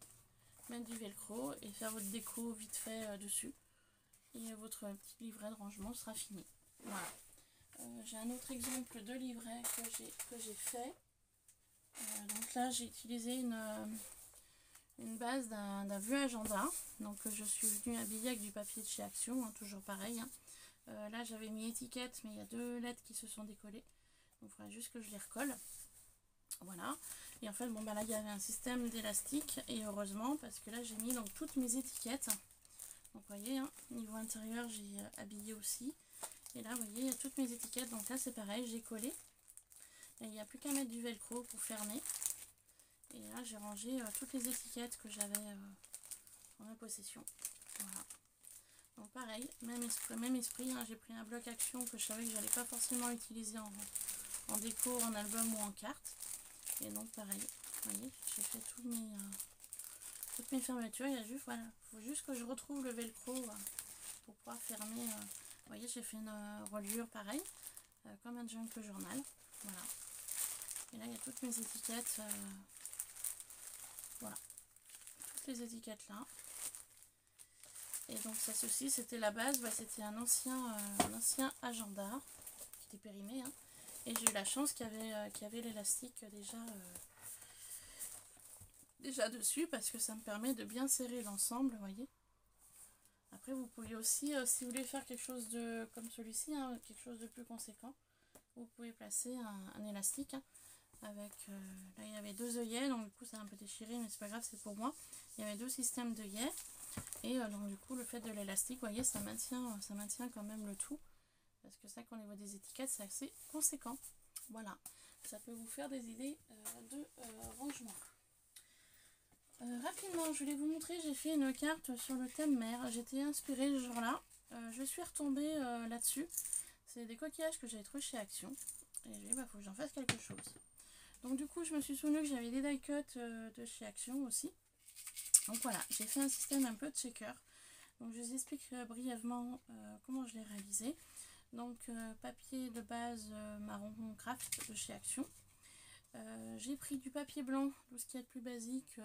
mettre du velcro et faire votre déco vite fait dessus, et votre petit livret de rangement sera fini. Voilà. J'ai un autre exemple de livret que j'ai fait. Donc là j'ai utilisé une base d'un vieux agenda, donc je suis venue habiller avec du papier de chez Action, hein, toujours pareil, hein. Là j'avais mis étiquette, mais il y a deux lettres qui se sont décollées, donc il faudrait juste que je les recolle. Voilà, et en fait bon bah là il y avait un système d'élastique, et heureusement, parce que là j'ai mis donc toutes mes étiquettes. Donc vous voyez, hein, niveau intérieur j'ai habillé aussi, et là vous voyez il y a toutes mes étiquettes. Donc là c'est pareil, j'ai collé, et il n'y a plus qu'à mettre du velcro pour fermer. Et là j'ai rangé toutes les étiquettes que j'avais en ma possession. Voilà, donc pareil, même esprit, hein, j'ai pris un bloc Action que je savais que j'allais pas forcément utiliser en déco, en album ou en carte, et donc pareil, vous voyez, j'ai fait toutes mes fermetures. Il y a juste, voilà, faut juste que je retrouve le velcro pour pouvoir fermer. Vous voyez, j'ai fait une reliure pareil, comme un junk journal. Voilà, et là il y a toutes mes étiquettes, voilà, toutes les étiquettes là. Et donc ça, ceci c'était la base, bah, c'était un ancien agenda qui était périmé, hein. Et j'ai eu la chance qu'il y avait l'élastique déjà dessus, parce que ça me permet de bien serrer l'ensemble, vous voyez. Après vous pouvez aussi, si vous voulez faire quelque chose de comme celui-ci, hein, quelque chose de plus conséquent, vous pouvez placer un élastique, hein, avec là il y avait deux œillets, donc du coup ça a un peu déchiré, mais c'est pas grave, c'est pour moi. Il y avait deux systèmes d'œillets, et donc du coup le fait de l'élastique, vous voyez, ça maintient quand même le tout, parce que ça, qu'au niveau des étiquettes, c'est assez conséquent. Voilà, ça peut vous faire des idées de rangement. Rapidement, je voulais vous montrer, j'ai fait une carte sur le thème mer. J'étais inspirée ce jour-là. Je suis retombée là-dessus. C'est des coquillages que j'avais trouvés chez Action. Et j'ai dit, bah, faut que j'en fasse quelque chose. Donc du coup, je me suis souvenu que j'avais des die cuts de chez Action aussi. Donc voilà, j'ai fait un système un peu de shaker. Donc je vous explique brièvement comment je l'ai réalisé. Donc papier de base marron craft de chez Action. J'ai pris du papier blanc, tout ce qui est le plus basique,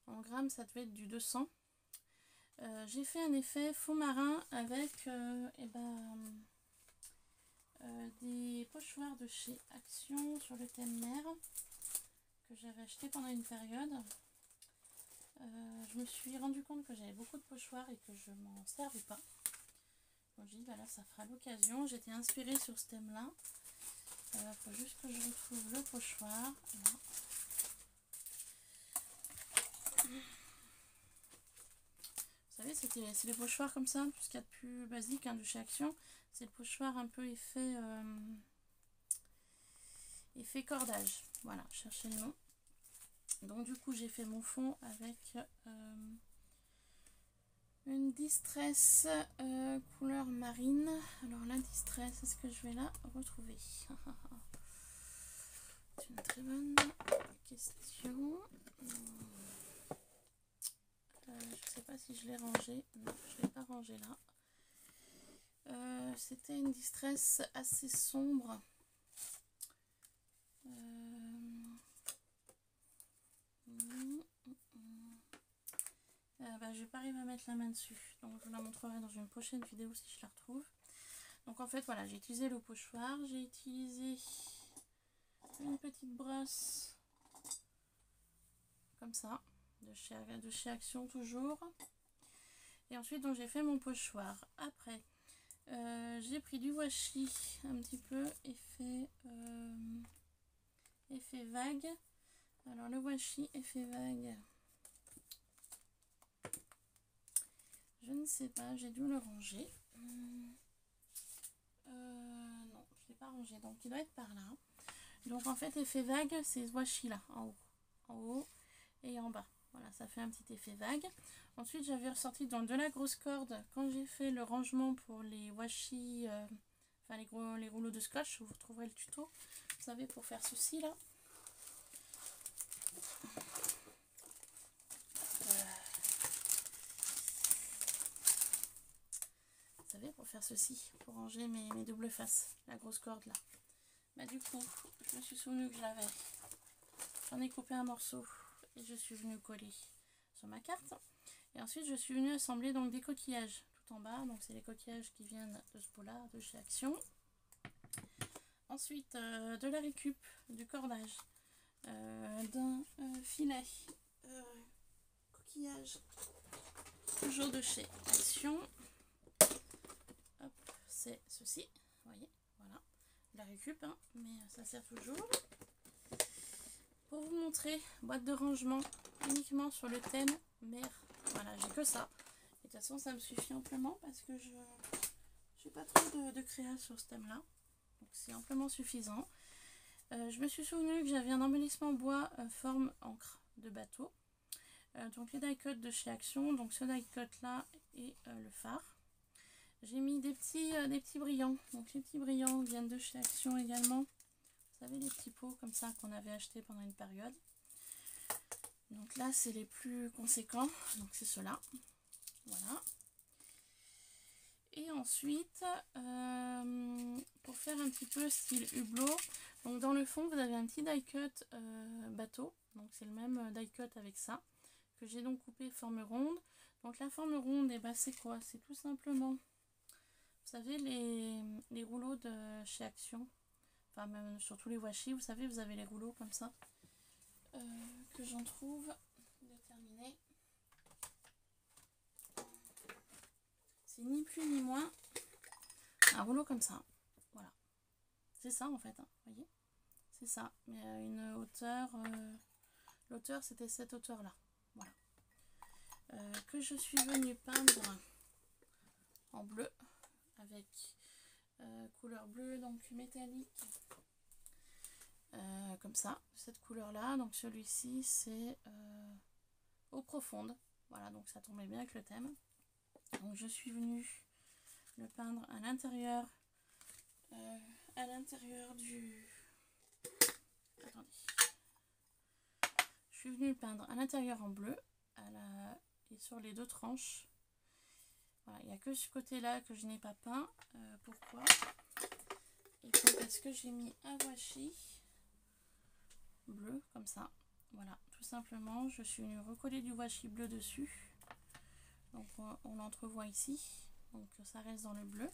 en grammes ça devait être du 200. J'ai fait un effet fond marin avec des pochoirs de chez Action sur le thème mer que j'avais acheté pendant une période. Je me suis rendu compte que j'avais beaucoup de pochoirs et que je m'en servais pas. Donc j'ai dit bah là ça fera l'occasion. J'étais inspirée sur ce thème là. Faut juste que je retrouve le pochoir. Voilà. Vous savez, c'est les pochoirs comme ça, tout ce qu'il y a de plus basique hein, de chez Action. C'est le pochoir un peu effet cordage. Voilà, cherchez le nom. Donc du coup, j'ai fait mon fond avec une Distress couleur marine. Alors la Distress, est-ce que je vais la retrouver? C'est une très bonne question. Je sais pas si je l'ai rangé. Non, je ne l'ai pas rangé là. C'était une Distress assez sombre. Je vais pas arriver à mettre la main dessus. Donc je vous la montrerai dans une prochaine vidéo si je la retrouve. Donc en fait voilà, j'ai utilisé le pochoir. J'ai utilisé une petite brosse comme ça. De chez Action toujours. Et ensuite donc j'ai fait mon pochoir. Après j'ai pris du washi un petit peu effet vague. Alors le washi effet vague, je ne sais pas, j'ai dû le ranger. Non, je ne l'ai pas rangé, donc il doit être par là. Donc en fait effet vague c'est ce washi là en haut et en bas. Voilà, ça fait un petit effet vague. Ensuite, j'avais ressorti dans de la grosse corde quand j'ai fait le rangement pour les washi, enfin les rouleaux de scotch. Vous retrouverez le tuto, vous savez, pour faire ceci là. Vous savez, pour faire ceci, pour ranger mes doubles faces, la grosse corde là. Bah du coup, je me suis souvenu que j'avais. J'en ai coupé un morceau et je suis venue coller sur ma carte. Et ensuite, je suis venue assembler donc des coquillages tout en bas. Donc, c'est les coquillages qui viennent de ce pot-là, de chez Action. Ensuite, de la récup, du cordage, d'un filet coquillage, toujours de chez Action. Hop, c'est ceci, vous voyez, voilà, la récup, hein, mais ça sert toujours. Pour vous montrer, boîte de rangement uniquement sur le thème mer. Voilà, j'ai que ça. Et de toute façon, ça me suffit amplement parce que je n'ai pas trop de créa sur ce thème-là. Donc, c'est amplement suffisant. Je me suis souvenu que j'avais un embellissement bois forme encre de bateau. Donc, les die cuts de chez Action. Donc, ce die cut-là et le phare. J'ai mis des petits brillants. Donc, les petits brillants viennent de chez Action également. Vous savez, les petits pots comme ça qu'on avait acheté pendant une période. Donc là, c'est les plus conséquents. Donc c'est ceux-là. Voilà. Et ensuite, pour faire un petit peu style hublot, donc dans le fond, vous avez un petit die cut bateau. Donc c'est le même die cut avec ça, que j'ai donc coupé forme ronde. Donc la forme ronde, et c'est quoi? C'est tout simplement, vous savez, les rouleaux de chez Action. Enfin, même sur tous les washi, vous savez, vous avez les rouleaux comme ça. Que j'en trouve déterminé. C'est ni plus ni moins un rouleau comme ça. Voilà. C'est ça en fait, hein, vous voyez. C'est ça. Mais à une hauteur... l'auteur, c'était cette hauteur-là. Voilà. Que je suis venue peindre en bleu. Avec couleur bleue, donc métallique. Comme ça, cette couleur là, donc celui-ci c'est eau profonde, voilà, donc ça tombait bien avec le thème. Donc je suis venue le peindre à l'intérieur du... Attendez. Je suis venue le peindre à l'intérieur en bleu et sur les deux tranches. Voilà, il n'y a que ce côté là que je n'ai pas peint. Pourquoi? Et puis parce que j'ai mis un washi bleu comme ça, voilà, tout simplement. Je suis venue recoller du washi bleu dessus, Donc on l'entrevoit ici, donc ça reste dans le bleu.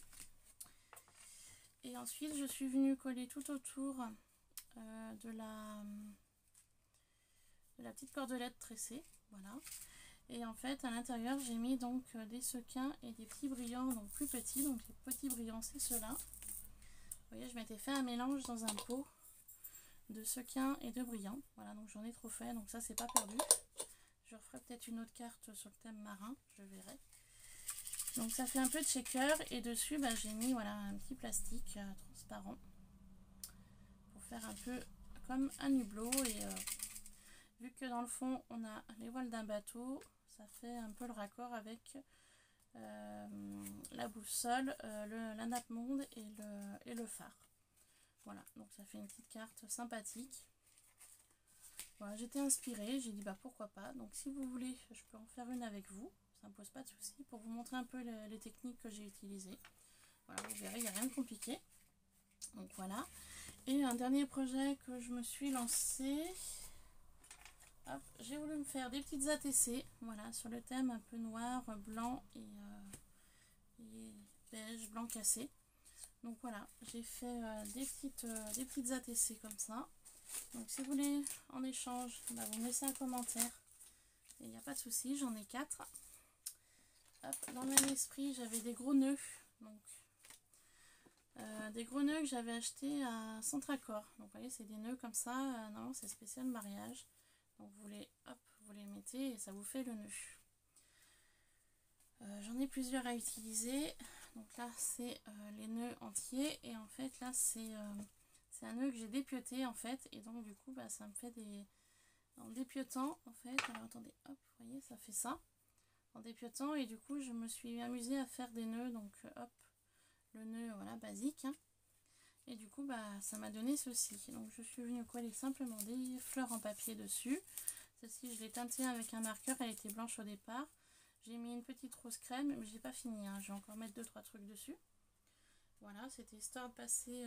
Et ensuite je suis venue coller tout autour de la petite cordelette tressée, voilà. Et en fait à l'intérieur j'ai mis donc des sequins et des petits brillants, donc plus petits. Donc les petits brillants c'est ceux-là. Vous voyez, je m'étais fait un mélange dans un pot de sequins et de brillants, voilà. Donc j'en ai trop fait, donc ça c'est pas perdu. Je referai peut-être une autre carte sur le thème marin, je verrai. Donc ça fait un peu de shaker et dessus bah, j'ai mis voilà un petit plastique transparent pour faire un peu comme un hublot. Et vu que dans le fond on a les voiles d'un bateau, ça fait un peu le raccord avec la boussole, la nappe monde et le phare. Voilà, donc ça fait une petite carte sympathique. Voilà, j'étais inspirée, j'ai dit bah pourquoi pas. Donc si vous voulez, je peux en faire une avec vous, ça me pose pas de souci, pour vous montrer un peu les techniques que j'ai utilisées. Voilà, vous verrez, il n'y a rien de compliqué. Donc voilà. Et un dernier projet que je me suis lancé. J'ai voulu me faire des petites ATC, voilà, sur le thème un peu noir, blanc et beige, blanc cassé. Donc voilà, j'ai fait des petites ATC comme ça. Donc si vous voulez en échange, bah, vous me laissez un commentaire. Il n'y a pas de souci, j'en ai 4. Hop, dans le même esprit, j'avais des gros nœuds. Donc des gros nœuds que j'avais achetés à Centracor. Donc vous voyez, c'est des nœuds comme ça. Normalement, c'est spécial mariage. Donc vous les mettez et ça vous fait le nœud. J'en ai plusieurs à utiliser. Donc là, c'est les nœuds entiers. Et en fait, là, c'est un nœud que j'ai dépioté en fait. Et donc du coup, bah, ça me fait des... En dépiotant, en fait, alors attendez, hop, vous voyez, ça fait ça. En dépiotant, et du coup, je me suis amusée à faire des nœuds. Donc hop, le nœud, voilà, basique. Hein. Et du coup, bah, ça m'a donné ceci. Donc je suis venue coller simplement des fleurs en papier dessus. Celle-ci, je l'ai teintée avec un marqueur, elle était blanche au départ. J'ai mis une petite rose crème, mais j'ai pas fini, hein. Je vais encore mettre 2-3 trucs dessus. Voilà, c'était histoire de passer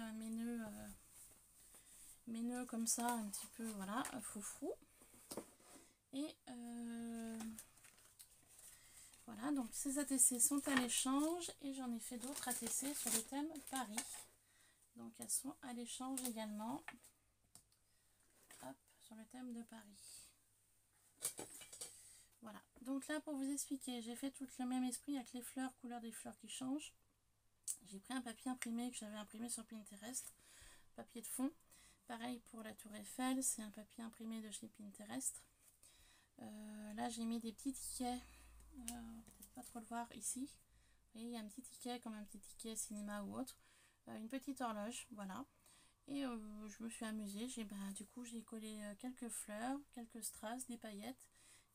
mes nœuds comme ça, un petit peu, voilà, foufou. Et voilà, donc ces ATC sont à l'échange et j'en ai fait d'autres ATC sur le thème Paris. Donc elles sont à l'échange également. Hop, sur le thème de Paris. Voilà, donc là pour vous expliquer, j'ai fait tout le même esprit avec les fleurs, couleur des fleurs qui changent. J'ai pris un papier imprimé que j'avais imprimé sur Pinterest, papier de fond. Pareil pour la tour Eiffel, c'est un papier imprimé de chez Pinterest. Là j'ai mis des petits tickets, peut-être pas trop le voir ici. Vous voyez, il y a un petit ticket comme un petit ticket cinéma ou autre. Une petite horloge, voilà. Et je me suis amusée, du coup j'ai collé quelques fleurs, quelques strass, des paillettes.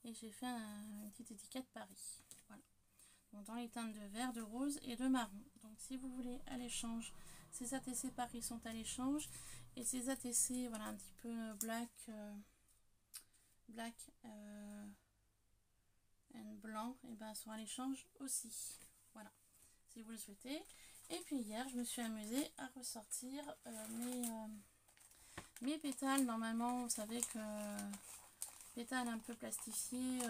Et j'ai fait une petite étiquette Paris. Voilà. Donc dans les teintes de vert, de rose et de marron. Donc si vous voulez à l'échange, ces ATC Paris sont à l'échange. Et ces ATC, voilà, un petit peu black and blanc, et ben sont à l'échange aussi. Voilà, si vous le souhaitez. Et puis hier, je me suis amusée à ressortir mes pétales. Normalement, vous savez que pétales un peu plastifiés,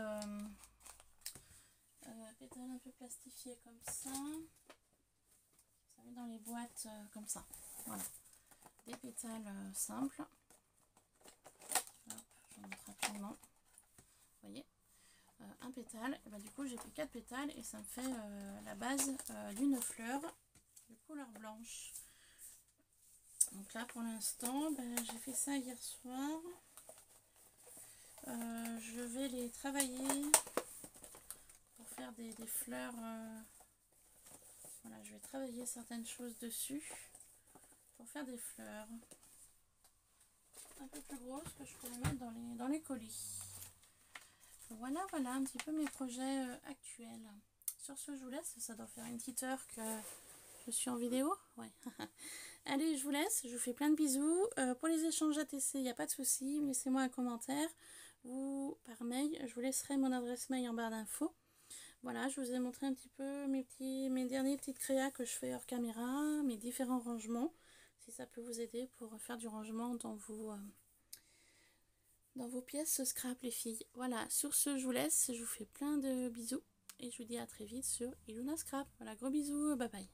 comme ça. Vous savez, dans les boîtes comme ça. Voilà, des pétales simples. Hop, je montre rapidement. Vous voyez, un pétale. Et bah, du coup, j'ai pris 4 pétales et ça me fait la base d'une fleur de couleur blanche. Donc là, pour l'instant, j'ai fait ça hier soir. Je vais les travailler pour faire des fleurs. Voilà, je vais travailler certaines choses dessus pour faire des fleurs un peu plus grosses que je pourrais mettre dans les colis. Voilà, voilà un petit peu mes projets actuels. Sur ce, je vous laisse. Ça doit faire une petite heure que je suis en vidéo. Ouais. Allez, je vous laisse. Je vous fais plein de bisous. Pour les échanges ATC, il n'y a pas de souci. Laissez-moi un commentaire ou par mail. Je vous laisserai mon adresse mail en barre d'infos. Voilà, je vous ai montré un petit peu mes dernières petites créas que je fais hors caméra, mes différents rangements. Si ça peut vous aider pour faire du rangement dans vos pièces scrap, les filles. Voilà, sur ce, je vous laisse. Je vous fais plein de bisous et je vous dis à très vite sur Iluna Scrap. Voilà, gros bisous, bye bye.